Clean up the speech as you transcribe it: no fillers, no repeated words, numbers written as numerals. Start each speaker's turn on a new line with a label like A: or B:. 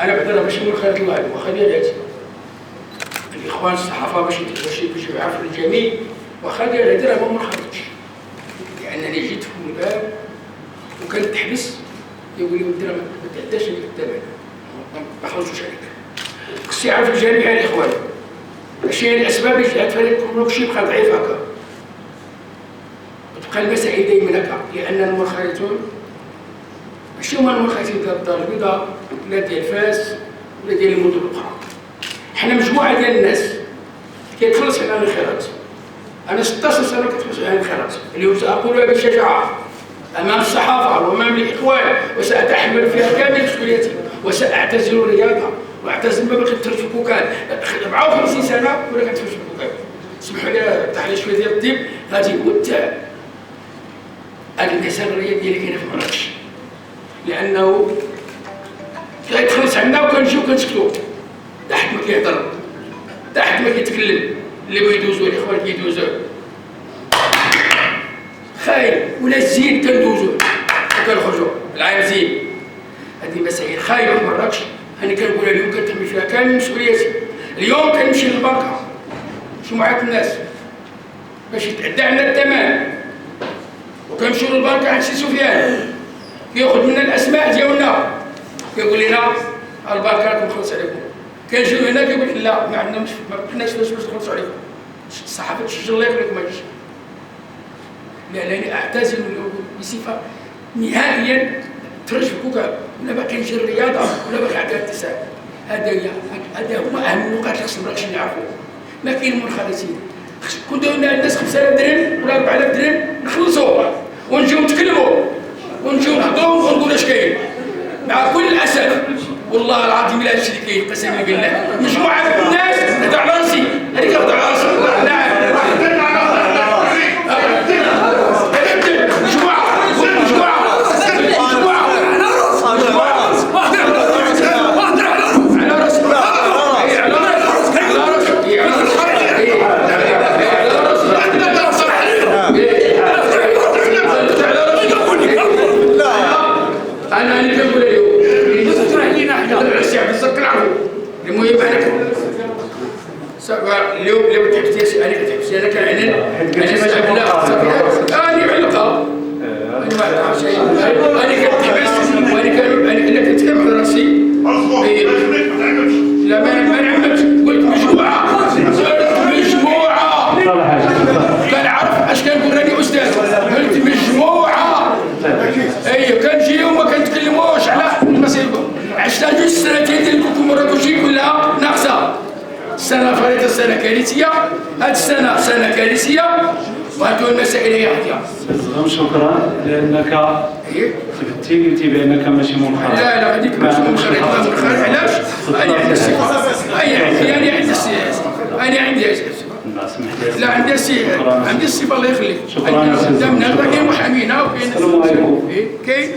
A: انا بعدا ماشي من خير الله واخا ديالاتي الاخوان الصحافه باش يعرفوا الجميع واخا ديال هادي راه ما خرجتش، لانني جيت في الباب وكانت تحبس يقول لي ودي راه ما تعداش هذيك الثمن ما خرجوش عليك. خصني يعرف الجميع الاخوان اش هي الاسباب اللي جعلت فريق كلشي بقى ضعيف هكا، وتبقى المسائل دائما هكا، لان المنخرطون ماشي هما المنخرطين ديال الدار البيضاء ولا ديال فاس ولا ديال المدن الاخرى، حنا مجموعه ديال الناس كيتخلص على الانخراط. انا 16 سنه كنتخلص على الانخراط، اليوم ساقولها بشجاعه امام الصحافه وامام الاخوان، وساتحمل فيها كامل مسؤوليتي، وساعتزل الرياضه واعتزل ما بقيت نتفرج في الكوكان. 54 سنه ولا كنتفرج في الكوكان. سمحوا لي طيح لي شويه ديال الطيب غادي نموت الانكسار الرياضي اللي كاين في مراكش، لانه كيتخلص عندنا وكنجيو كنسكتو تحت ما كيهضر تحت ما كيتكلم، اللي بغا يدوزو الاخوان كيدوزوه خايب ولا الزين كندوزوه وكنخرجوا العام زين. هذه مسائل خايبه في مراكش، انا كنقولها اليوم كنتحمل فيها كامل مسؤوليتي. اليوم كنمشي للبنكه مجموعه الناس باش يتعدى عندنا الثمن، وكنمشيو للبنكه عند سي سفيان كياخذ منا الاسماء ديالنا كيقول لنا البنكه راكم مخلص عليكم. كنجيو هنا كيقول لك لا ما عندناش ما كناش باش نخلصوا عليكم. الصحافه تسجل الله يخليك ما تجيش، لانني اعتزل بصفه نهائيا تفرج في الكوكب ولا باقي نجي الرياضه ولا باقي عندها الاتساع. هذا هما اهم النقاط اللي خص المراكش يعرفوها. ما كاين منخرطين، كون داونا الناس 5000 درهم ولا 4000 درهم نخلصوا ونجيو نتكلموا ونجيو نهضروا ونقولوا اش كاين. مع كل الاسف والله العظيم الا هادشي اللي كاين قسما بالله مجموعه من الناس هذا على راسي، هذيك هضر على راسي. نعم اليوم لو تحبسي انا كتحبسي انا كنعلن انا علقه انا ما عرفت شيء، انا كنتحبس وانا كنتكلم على راسي. لا ما نعممش، قلت مجموعه كنعرف اش كنقول راني استاذ، قلت مجموعه ايوا كنجيو وما كنتكلموش على المصير. عشنا جوج سنتين ديال الكوكوموراكوشي كلها ناقصه. السنه فريضه السنه كارثيه، هذه السنه سنه كارثيه، وهذو المسائل هي حديثه.
B: شكرا لانك ثبتي قلتي بانك ماشي منخرط.
A: لا هذيك ماشي منخرط. علاش؟ انا عندي الصفه، انا عندي السياسه، انا عندي لا عندي الصفه الله يخليك.
B: شكرا.
A: قدامنا كاين محامينا وكاين كاين